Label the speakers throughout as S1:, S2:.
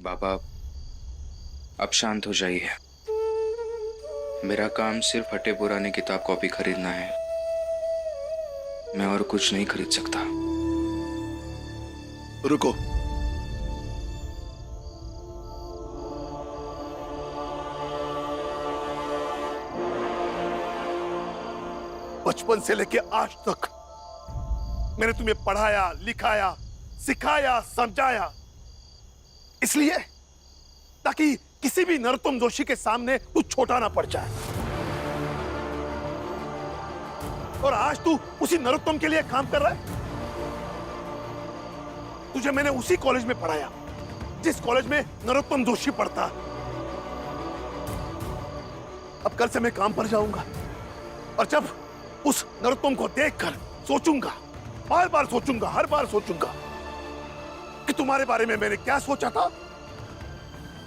S1: बाबा, अब शांत हो जाइए। मेरा काम सिर्फ फटे पुराने किताब कॉपी खरीदना है। मैं और कुछ नहीं खरीद सकता।
S2: रुको। बचपन से लेके आज तक मैंने तुम्हें पढ़ाया, लिखाया, सिखाया, समझाया, इसलिए ताकि किसी भी नरोत्तम जोशी के सामने तू छोटा ना पड़ जाए। और आज तू उसी नरोत्तम के लिए काम कर रहा है। तुझे मैंने उसी कॉलेज में पढ़ाया जिस कॉलेज में नरोत्तम जोशी पढ़ता। अब कल से मैं काम पर जाऊंगा और जब उस नरोत्तम को देखकर सोचूंगा, बार बार सोचूंगा, हर बार सोचूंगा कि तुम्हारे बारे में मैंने क्या सोचा था,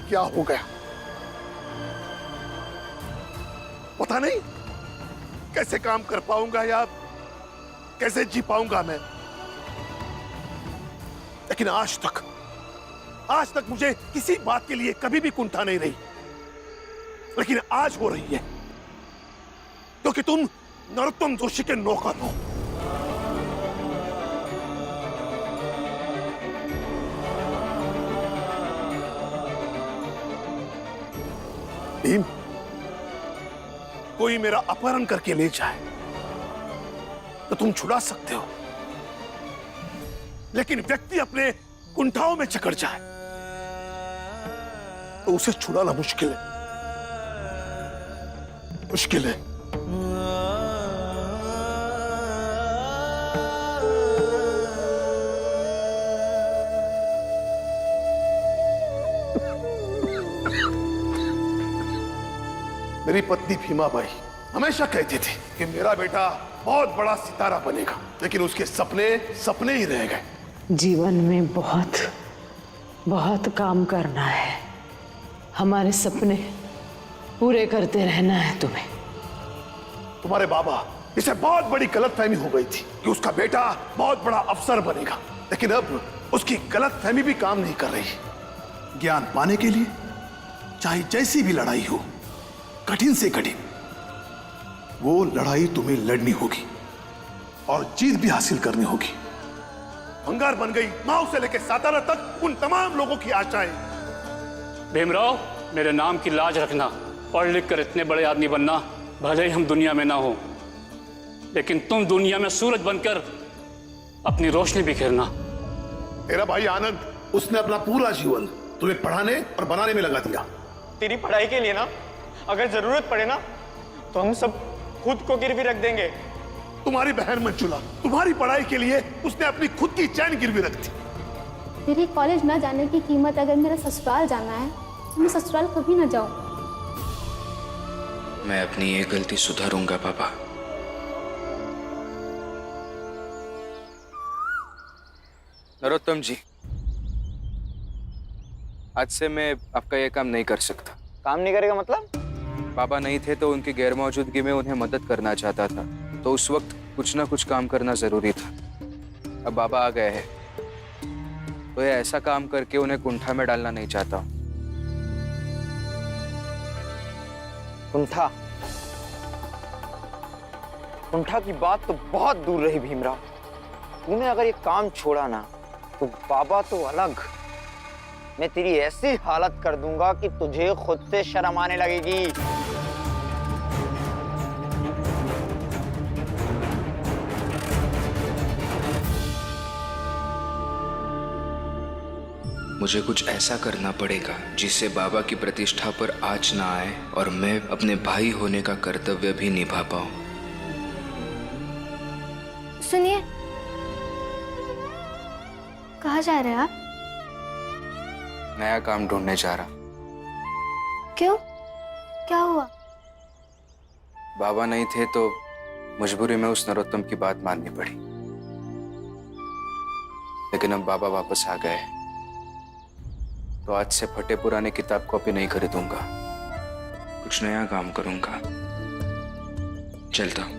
S2: क्या हो गया। पता नहीं कैसे काम कर पाऊंगा या कैसे जी पाऊंगा मैं, लेकिन आज तक मुझे किसी बात के लिए कभी भी कुंठा नहीं रही। लेकिन आज हो रही है क्योंकि तुम नरोत्तम जोशी के नौकर हो। भीम, कोई मेरा अपहरण करके ले जाए तो तुम छुड़ा सकते हो, लेकिन व्यक्ति अपने कुंठाओं में जकड़ जाए तो उसे छुड़ाना मुश्किल है, मुश्किल है। मेरी पत्नी भीमाबाई हमेशा कहती थी कि मेरा बेटा बहुत बड़ा सितारा बनेगा, लेकिन उसके सपने सपने ही रह गए।
S3: जीवन में बहुत बहुत काम करना है, हमारे सपने पूरे करते रहना है तुम्हें।
S2: तुम्हारे बाबा, इसे बहुत बड़ी गलतफहमी हो गई थी कि उसका बेटा बहुत बड़ा अफसर बनेगा, लेकिन अब उसकी गलतफहमी भी काम नहीं कर रही। ज्ञान पाने के लिए चाहे जैसी भी लड़ाई हो, कठिन से कठिन, वो लड़ाई तुम्हें लड़नी होगी और जीत भी हासिल करनी होगी। भंगार बन गई माओ से लेकर सातारा तक उन तमाम लोगों की आशाएं।
S4: भीमराव, मेरे नाम की लाज रखना। पढ़ लिख कर इतने बड़े आदमी बनना, भले ही हम दुनिया में ना हो, लेकिन तुम दुनिया में सूरज बनकर अपनी रोशनी बिखेरना।
S2: तेरा भाई आनंद, उसने अपना पूरा जीवन तुम्हें पढ़ाने और बनाने में लगा दिया।
S5: तेरी पढ़ाई के लिए ना, अगर जरूरत पड़े ना तो हम सब खुद को गिरवी रख देंगे।
S2: तुम्हारी बहन मंजुला, तुम्हारी पढ़ाई के लिए उसने अपनी खुद की चैन गिरवी रख दी।
S6: तेरे कॉलेज ना जाने की कीमत अगर मेरा ससुराल जाना है तो मैं ससुराल कभी ना जाऊं।
S1: मैं अपनी ये गलती सुधारूंगा पापा। नरोत्तम जी, आज से मैं आपका ये काम नहीं कर सकता।
S5: काम नहीं करेगा मतलब?
S1: बाबा नहीं थे तो उनकी गैरमौजूदगी में उन्हें मदद करना चाहता था, तो उस वक्त कुछ ना कुछ काम करना जरूरी था। अब बाबा आ गए हैं तो ये ऐसा काम करके उन्हें कुंठा में डालना नहीं चाहता।
S5: कुंठा? कुंठा की बात तो बहुत दूर रही भीमराव। तूने अगर ये काम छोड़ा ना तो बाबा तो अलग, मैं तेरी ऐसी हालत कर दूंगा कि तुझे खुद से शर्म आने लगेगी।
S1: मुझे कुछ ऐसा करना पड़ेगा जिससे बाबा की प्रतिष्ठा पर आँच ना आए और मैं अपने भाई होने का कर्तव्य भी निभा पाऊं।
S6: सुनिए, कहाँ जा रहे हैं आप?
S1: नया काम ढूंढने जा रहा।
S6: क्यों, क्या हुआ?
S1: बाबा नहीं थे तो मजबूरी में उस नरोत्तम की बात माननी पड़ी, लेकिन अब बाबा वापस आ गए तो आज से फटे पुराने किताब कॉपी नहीं खरीदूंगा, कुछ नया काम करूंगा। चलता हूं।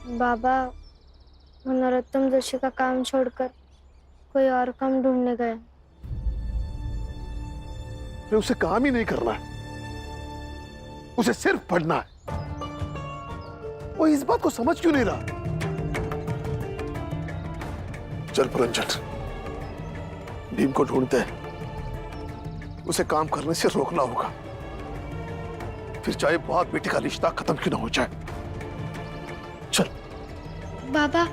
S7: बाबा वो नरोत्तम जोशी का काम छोड़कर कोई और काम ढूंढने गए।
S2: फिर उसे काम ही नहीं करना है, उसे सिर्फ पढ़ना है। वो इस बात को समझ क्यों नहीं रहा? चल पुरंजन, भीम को ढूंढते हैं, उसे काम करने से रोकना होगा, फिर चाहे बाप बेटी का रिश्ता खत्म क्यों ना हो जाए। चल।
S7: बाबा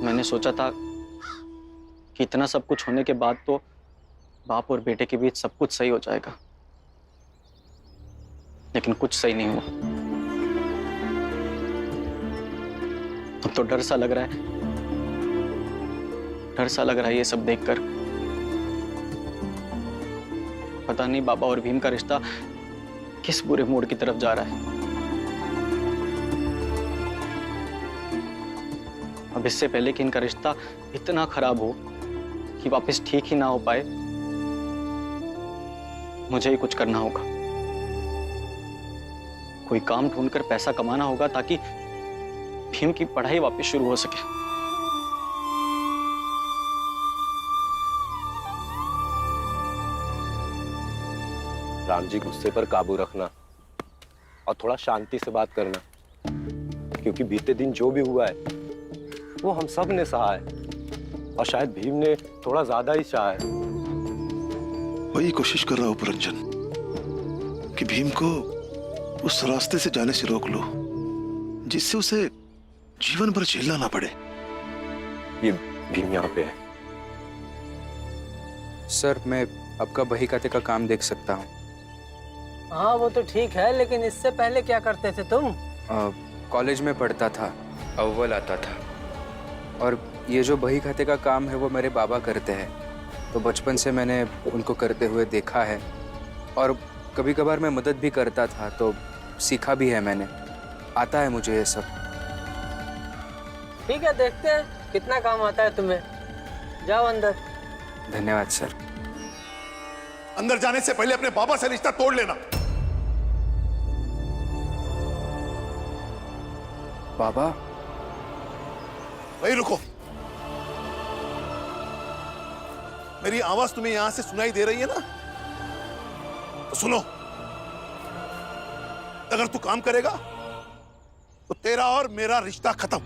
S8: मैंने सोचा था कि इतना सब कुछ होने के बाद तो बाप और बेटे के बीच सब कुछ सही हो जाएगा, लेकिन कुछ सही नहीं हुआ। अब तो डर सा लग रहा है, डर सा लग रहा है ये सब देखकर। पता नहीं बाबा और भीम का रिश्ता किस बुरे मोड़ की तरफ जा रहा है। अब इससे पहले कि इनका रिश्ता इतना खराब हो कि वापस ठीक ही ना हो पाए, मुझे ही कुछ करना होगा। कोई काम ढूंढकर पैसा कमाना होगा ताकि भीम की पढ़ाई वापस शुरू हो सके।
S9: राम जी, गुस्से पर काबू रखना और थोड़ा शांति से बात करना, क्योंकि बीते दिन जो भी हुआ है वो हम सब ने सहा है और शायद भीम ने थोड़ा ज्यादा ही चाहा है।
S2: वही कोशिश कर रहा हूं पुरंजन कि भीम को उस रास्ते से जाने से रोक लो जिससे उसे जीवन भर झेलना ना पड़े।
S9: ये भीम यहाँ पे है।
S1: सर, मैं आपका बही खाते का काम देख सकता हूँ।
S10: हाँ वो तो ठीक है, लेकिन इससे पहले क्या करते थे तुम?
S1: कॉलेज में पढ़ता था, अव्वल आता था, और ये जो बही खाते का काम है वो मेरे बाबा करते हैं, तो बचपन से मैंने उनको करते हुए देखा है और कभी कभार मैं मदद भी करता था, तो सीखा भी है मैंने, आता है मुझे ये सब।
S10: ठीक है, देखते हैं कितना काम आता है तुम्हें। जाओ अंदर।
S1: धन्यवाद सर।
S2: अंदर जाने से पहले अपने बाबा से रिश्ता तोड़ लेना।
S1: बाबा?
S2: वहीं रुको। मेरी आवाज तुम्हें यहां से सुनाई दे रही है ना? तो सुनो, अगर तू काम करेगा तो तेरा और मेरा रिश्ता खत्म।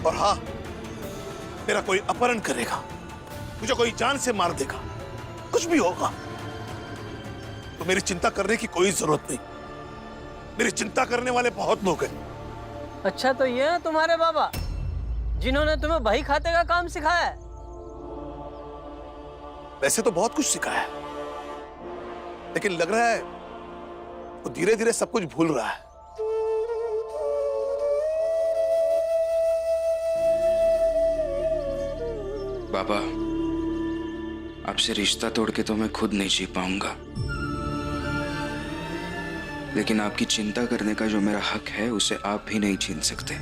S2: और हाँ, मेरा कोई अपहरण करेगा, मुझे कोई जान से मार देगा, कुछ भी होगा तो मेरी चिंता करने की कोई जरूरत नहीं। मेरी चिंता करने वाले बहुत लोग हैं।
S10: अच्छा, तो ये है तुम्हारे बाबा जिन्होंने तुम्हें बही खाते का काम सिखाया है?
S2: वैसे तो बहुत कुछ सिखाया है, लेकिन लग रहा है वो धीरे धीरे सब कुछ भूल रहा है।
S1: बाबा, आपसे रिश्ता तोड़ के तो मैं खुद नहीं जी पाऊंगा, लेकिन आपकी चिंता करने का जो मेरा हक है उसे आप भी नहीं छीन सकते।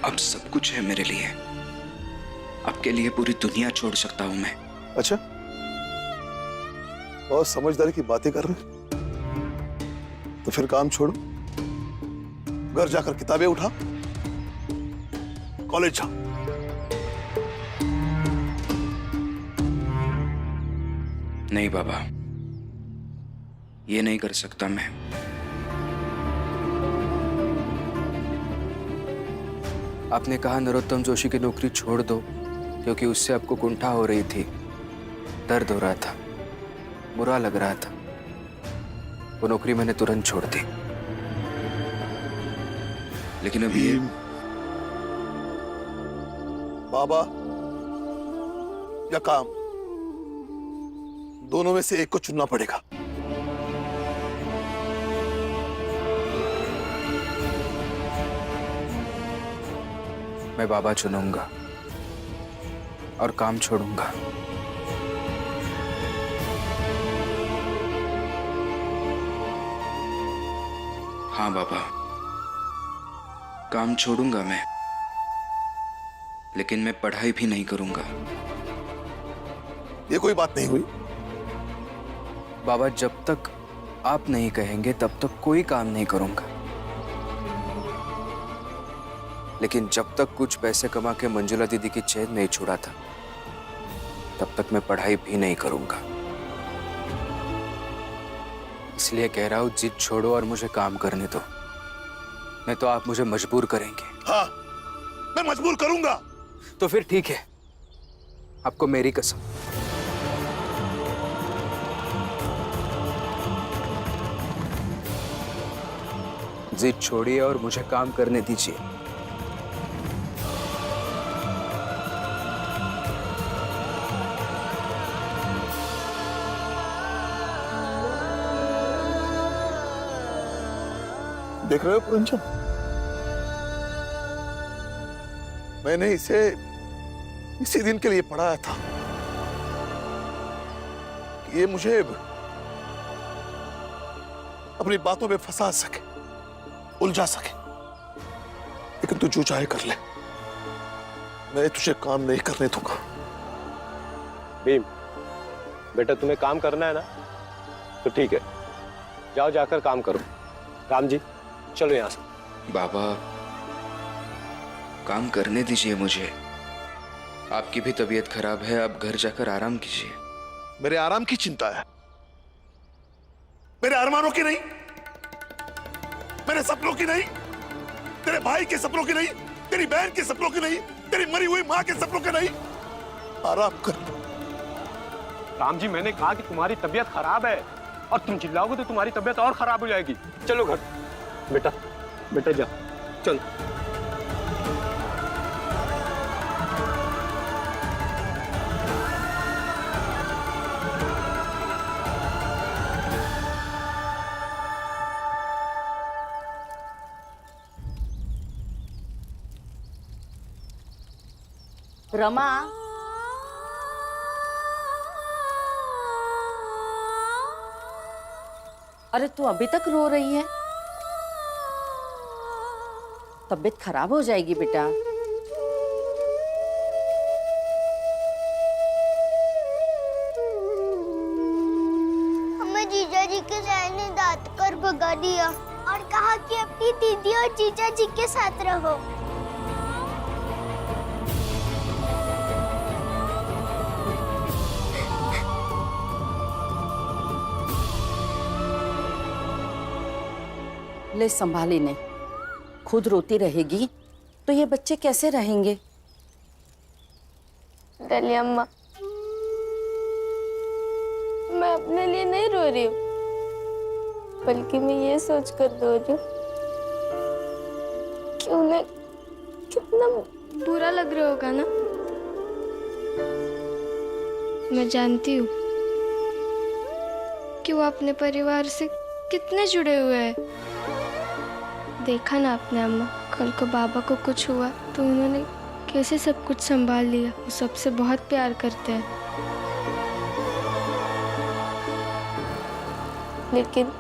S1: अब सब कुछ है मेरे लिए, आपके लिए पूरी दुनिया छोड़ सकता हूं मैं।
S2: अच्छा, बहुत समझदारी की बातें कर रहे, तो फिर काम छोड़ो, घर जाकर किताबें उठा, कॉलेज जाओ।
S1: नहीं बाबा, ये नहीं कर सकता मैं। आपने कहा नरोत्तम जोशी की नौकरी छोड़ दो क्योंकि उससे आपको कुंठा हो रही थी, दर्द हो रहा था, बुरा लग रहा था। वो नौकरी मैंने तुरंत छोड़ दी, लेकिन अब ये
S2: बाबा या काम, दोनों में से एक को चुनना पड़ेगा।
S1: मैं बाबा चुनूंगा और काम छोड़ूंगा। हाँ बाबा, काम छोड़ूंगा मैं, लेकिन मैं पढ़ाई भी नहीं करूंगा।
S2: ये कोई बात नहीं हुई।
S1: बाबा, जब तक आप नहीं कहेंगे तब तक कोई काम नहीं करूंगा, लेकिन जब तक कुछ पैसे कमा के मंजुला दीदी की चैन नहीं छुड़ा था तब तक मैं पढ़ाई भी नहीं करूंगा। इसलिए कह रहा हूं, जिद छोड़ो और मुझे काम करने दो, नहीं तो आप मुझे मजबूर करेंगे।
S2: हाँ, मैं मजबूर करूंगा।
S1: तो फिर ठीक है, आपको मेरी कसम। जिद छोड़िए और मुझे काम करने दीजिए।
S2: देख रहे हो पुरंजन, मैंने इसे इसी दिन के लिए पढ़ाया था कि ये मुझे अपनी बातों में फंसा सके, उलझा सके। लेकिन तू जो चाहे कर ले, मैं तुझे काम नहीं करने दूंगा।
S9: भीम, बेटा तुम्हें काम करना है ना, तो ठीक है, जाओ जाकर काम करो। राम जी, चलो यहां से।
S1: बाबा, काम करने दीजिए मुझे। आपकी भी तबीयत खराब है, आप घर जाकर आराम कीजिए।
S2: मेरे आराम की चिंता है, मेरे अरमानों की नहीं, मेरे सपनों की नहीं, तेरे भाई के सपनों की नहीं, तेरी बहन के सपनों की नहीं, तेरी मरी हुई मां के सपनों के नहीं। आराम कर।
S9: राम जी, मैंने कहा कि तुम्हारी तबीयत खराब है और तुम चिल्लाओगे तो तुम्हारी तबीयत और खराब हो जाएगी। चलो घर। बेटा, बेटा जा, चल।
S3: रमा, अरे तू अभी तक रो रही है? तबीयत खराब हो जाएगी बेटा।
S7: हमें जीजा जी के साय ने दांत कर भगा दिया और कहा कि अपनी दीदी और जीजा जी के साथ रहो।
S3: ले संभाली ने, खुद रोती रहेगी तो ये बच्चे कैसे रहेंगे?
S7: डली अम्मा, मैं अपने लिए नहीं रो रही हूँ, बल्कि मैं ये सोच कर रो रही हूँ कि उन्हें कितना बुरा लग रहा होगा ना। मैं जानती हूँ कि वो अपने परिवार से कितने जुड़े हुए हैं। देखा ना आपने अम्मा, कल को बाबा को कुछ हुआ तो उन्होंने कैसे सब कुछ संभाल लिया। वो सबसे बहुत प्यार करते हैं, लेकिन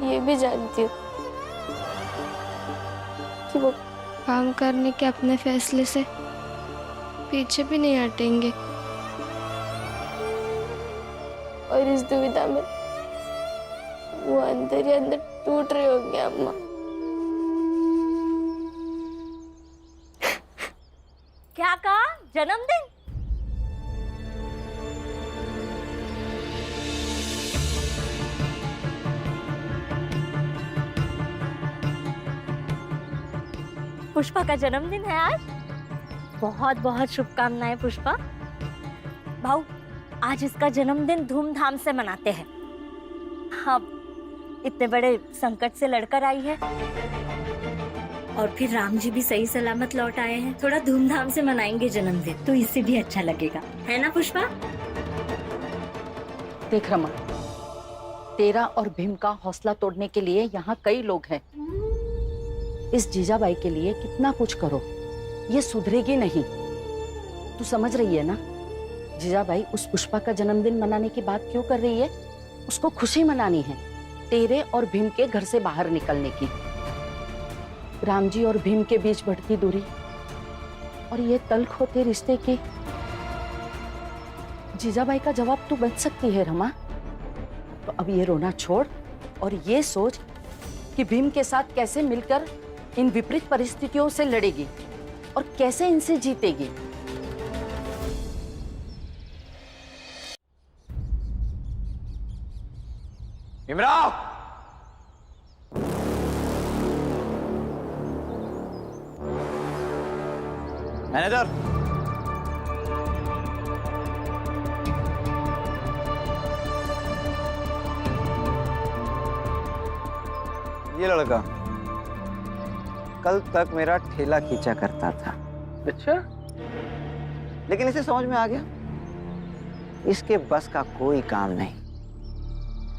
S7: ये भी जानती हूँ कि वो काम करने के अपने फैसले से पीछे भी नहीं हटेंगे। और इस दुविधा में वो अंदर ही अंदर टूट रहे होंगे अम्मा।
S11: क्या कहा? जन्मदिन? पुष्पा का जन्मदिन है आज। बहुत बहुत शुभकामनाएं पुष्पा। भाऊ, आज इसका जन्मदिन धूमधाम से मनाते हैं। हाँ, इतने बड़े संकट से लड़कर आई है और फिर राम जी भी सही सलामत लौट आए हैं। थोड़ा धूमधाम से मनाएंगे जन्मदिन, तो इससे भी अच्छा लगेगा, है ना पुष्पा?
S3: देख रमा, तेरा और भीम का हौसला तोड़ने के लिए यहाँ कई लोग हैं। इस जीजाबाई के लिए कितना कुछ करो, ये सुधरेगी नहीं। तू समझ रही है ना? जीजाबाई उस पुष्पा का जन्मदिन मनाने की बात क्यों कर रही है? उसको खुशी मनानी है। तेरे और भीम के घर से बाहर निकलने की। राम जी और भीम के बीच बढ़ती दूरी और ये तल्ख होते रिश्ते की। जीजाबाई का जवाब तू बन सकती है रमा। तो अब ये रोना छोड़ और ये सोच कि भीम के साथ कैसे मिलकर इन विपरीत परिस्थितियों से लड़ेगी और कैसे इनसे जीतेगी।
S5: भीमराव, मैनेजर, ये लड़का कल तक मेरा ठेला खींचा करता था।
S10: अच्छा,
S5: लेकिन इसे समझ में आ गया इसके बस का कोई काम नहीं।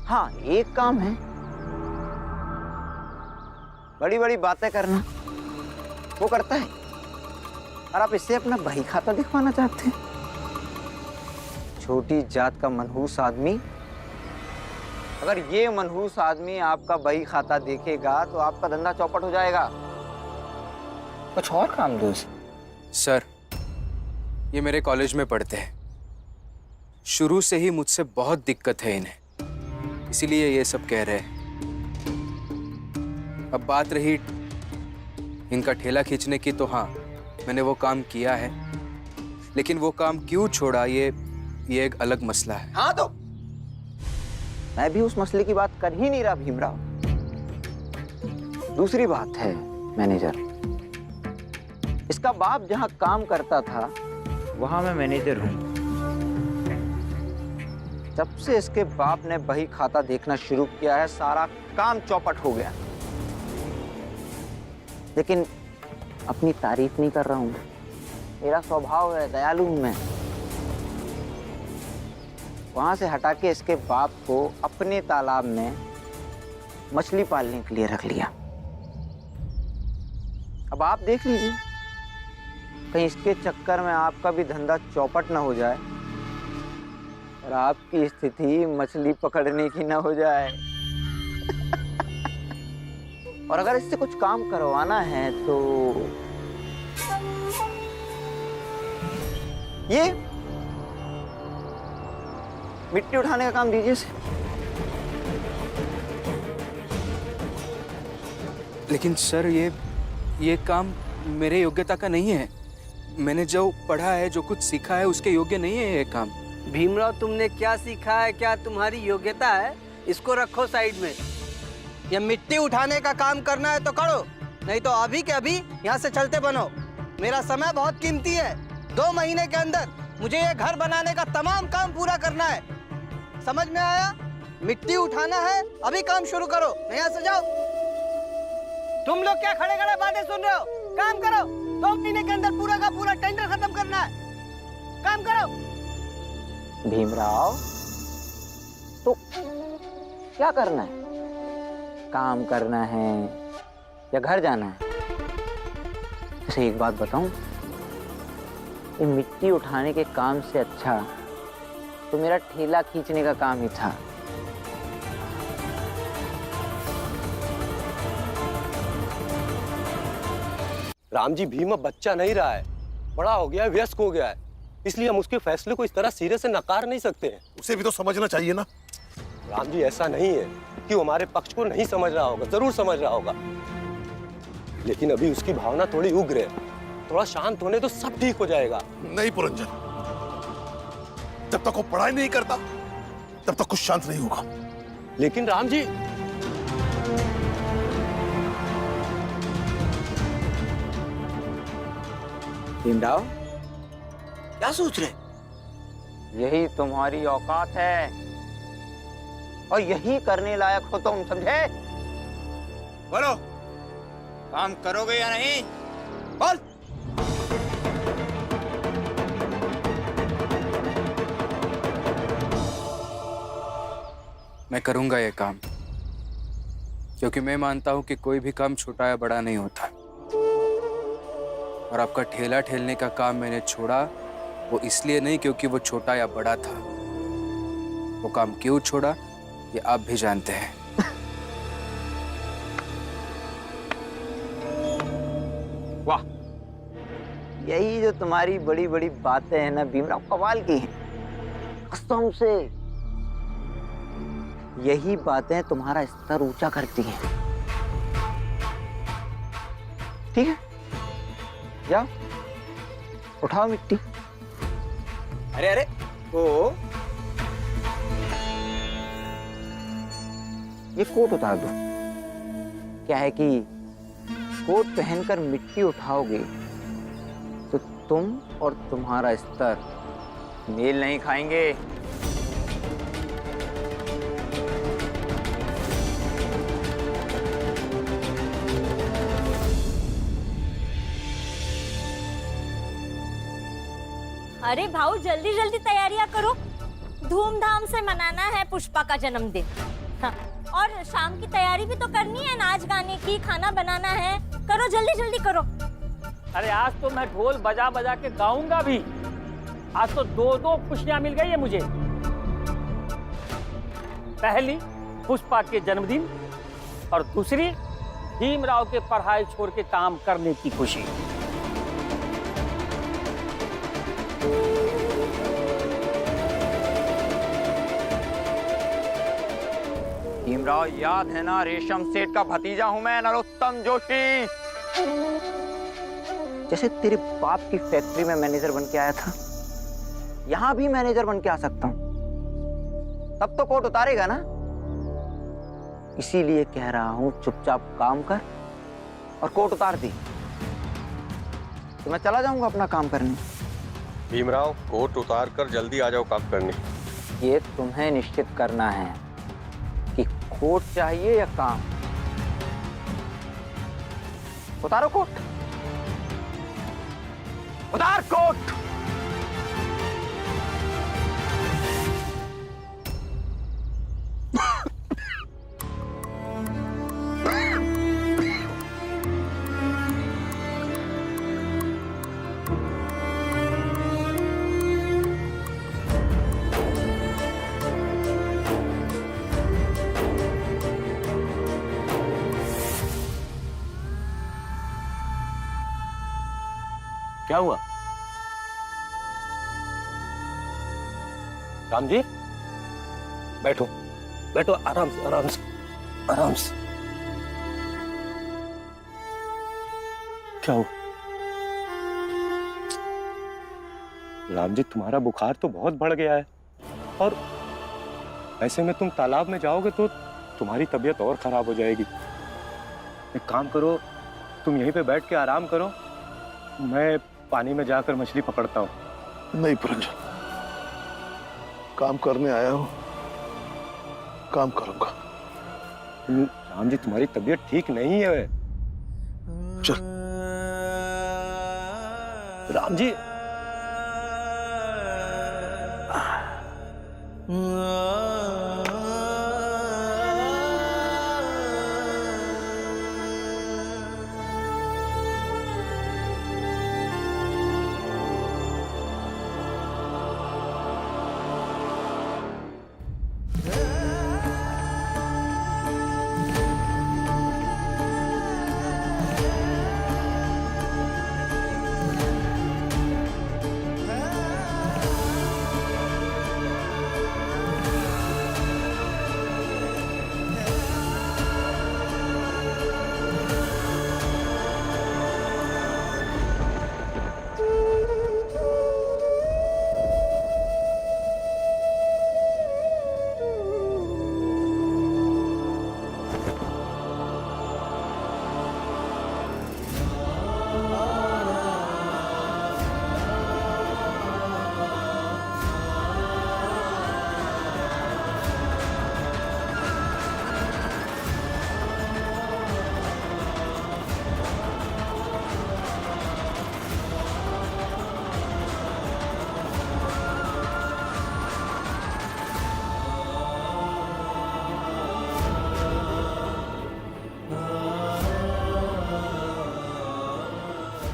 S5: हाँ, एक काम है, बड़ी बड़ी बातें करना वो करता है। और आप इससे अपना बही खाता दिखवाना चाहते हैं? छोटी जात का मनहूस आदमी, अगर ये मनहूस आदमी आपका बही खाता देखेगा तो आपका धंधा चौपट हो जाएगा। कुछ और काम दो इसे।
S1: सर, ये मेरे कॉलेज में पढ़ते हैं। शुरू से ही मुझसे बहुत दिक्कत है इन्हें, इसीलिए ये सब कह रहे हैं। अब बात रही इनका ठेला खींचने की, तो हाँ, मैंने वो काम किया है, लेकिन वो काम क्यों छोड़ा ये एक अलग मसला है।
S5: हाँ, तो मैं भी उस मसले की बात कर ही नहीं रहा भीमराव। दूसरी बात है मैनेजर, इसका बाप जहां काम करता था वहां मैं मैनेजर हूं। जब से इसके बाप ने बही खाता देखना शुरू किया है, सारा काम चौपट हो गया। लेकिन अपनी तारीफ नहीं कर रहा हूं, मेरा स्वभाव है, दयालु हूं मैं। वहां से हटा के इसके बाप को अपने तालाब में मछली पालने के लिए रख लिया। अब आप देख लीजिए, कहीं इसके चक्कर में आपका भी धंधा चौपट ना हो जाए और आपकी स्थिति मछली पकड़ने की ना हो जाए। और अगर इससे कुछ काम करवाना है तो ये मिट्टी उठाने का काम दीजिए इसे।
S1: लेकिन सर, ये काम मेरे योग्यता का नहीं है। मैंने जो पढ़ा है, जो कुछ सीखा है, उसके योग्य नहीं है ये काम।
S10: भीमराव, तुमने क्या सीखा है, क्या तुम्हारी योग्यता है, इसको रखो साइड में। ये मिट्टी उठाने का काम करना है तो करो, नहीं तो अभी के अभी यहाँ से चलते बनो। मेरा समय बहुत कीमती है। 2 महीने के अंदर मुझे ये घर बनाने का तमाम काम पूरा करना है। समझ में आया? मिट्टी उठाना है, अभी काम शुरू करो, नहीं यहाँ से जाओ। तुम लोग क्या खड़े खड़े बातें सुन रहे हो? काम करो। 2 महीने के अंदर पूरा का पूरा टेंडर खत्म करना है। काम करो।
S5: भीमराव, तो क्या करना है? काम करना है या घर जाना है? अच्छा, एक बात बताऊं, ये मिट्टी उठाने के काम से अच्छा तो मेरा ठेला खींचने का काम ही था।
S9: राम जी, भीम अब बच्चा नहीं रहा है, बड़ा हो गया है, वयस्क हो गया है, इसलिए हम उसके फैसले को इस तरह सिरे से नकार नहीं सकते हैं।
S2: उसे भी तो समझना चाहिए ना।
S9: राम जी, ऐसा नहीं है कि वो हमारे पक्ष को नहीं समझ रहा होगा, जरूर समझ रहा होगा, लेकिन अभी उसकी भावना थोड़ी उग्र है। थोड़ा शांत होने तो सब ठीक हो जाएगा।
S2: नहीं पुरंजन, जब तक वो पढ़ाई नहीं करता तब तक कुछ शांत नहीं होगा।
S9: लेकिन राम जी,
S5: भीमराव, क्या सोच रहे? यही तुम्हारी औकात है और यही करने लायक हो तुम, समझे? बोलो, काम करोगे या नहीं? बोल।
S1: मैं करूंगा ये काम, क्योंकि मैं मानता हूं कि कोई भी काम छोटा या बड़ा नहीं होता। और आपका ठेला ठेलने का काम मैंने छोड़ा, वो इसलिए नहीं क्योंकि वो छोटा या बड़ा था। वो काम क्यों छोड़ा ये आप भी जानते हैं।
S5: यही जो तुम्हारी बड़ी बड़ी बातें हैं ना भीमराव, कमाल की हैं कसम से। यही बातें तुम्हारा स्तर ऊंचा करती हैं। ठीक है, जाओ उठाओ मिट्टी। अरे अरे ओ, ये कोट उतार दो। क्या है कि कोट पहनकर मिट्टी उठाओगे तो तुम और तुम्हारा स्तर मेल नहीं खाएंगे।
S11: अरे भाऊ जल्दी जल्दी तैयारियां करो, धूमधाम से मनाना है पुष्पा का जन्मदिन। हाँ, और शाम की तैयारी भी तो करनी है, नाच गाने की, खाना बनाना है। करो जल्दी जल्दी करो।
S12: अरे आज तो मैं ढोल बजा बजा के गाऊंगा भी। आज तो दो दो खुशियां मिल गई है मुझे। पहली पुष्पा के जन्मदिन और दूसरी भीमराव के पढ़ाई छोड़ के काम करने की खुशी।
S5: भीमराव याद है ना, रेशम सेठ का भतीजा हूं मैं, नरोत्तम जोशी। जैसे तेरे बाप की फैक्ट्री में मैनेजर बन के आया था, यहां भी मैनेजर बन के आ सकता हूं। तब तो कोट उतारेगा ना। इसीलिए कह रहा हूं चुपचाप काम कर और कोट उतार दी तो मैं चला जाऊंगा अपना काम करने।
S9: भीमराव, कोट उतार कर जल्दी आ जाओ काम करने।
S5: ये तुम्हें निश्चित करना है कि कोट चाहिए या काम। उतारो कोट, उतार कोट।
S8: क्या हुआ?
S9: राम जी, बैठो बैठो, आराम से आराम से आराम से।
S8: क्या हुआ?
S9: राम जी, तुम्हारा बुखार तो बहुत बढ़ गया है, और ऐसे में तुम तालाब में जाओगे तो तुम्हारी तबीयत और खराब हो जाएगी। एक काम करो, तुम यहीं पे बैठ के आराम करो, मैं पानी में जाकर मछली पकड़ता हूँ।
S2: नहीं पुरंजन, काम करने आया हूं, काम करूंगा।
S9: राम जी, तुम्हारी तबीयत ठीक नहीं है।
S2: चल
S9: राम जी,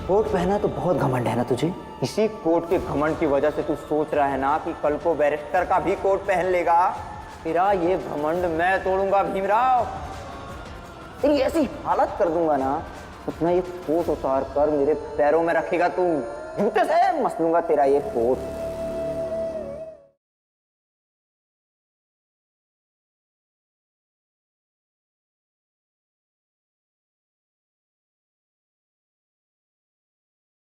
S5: कोट पहना तो बहुत घमंड है ना तुझे। इसी कोट के घमंड की वजह से तू सोच रहा है ना कि कल को बैरिस्टर का भी कोट पहन लेगा। तेरा ये घमंड मैं तोड़ूंगा भीमराव। तेरी ऐसी हालत कर दूंगा ना, अपना ये कोट उतार कर मेरे पैरों में रखेगा तू। जूते से मसलूंगा तेरा ये कोट।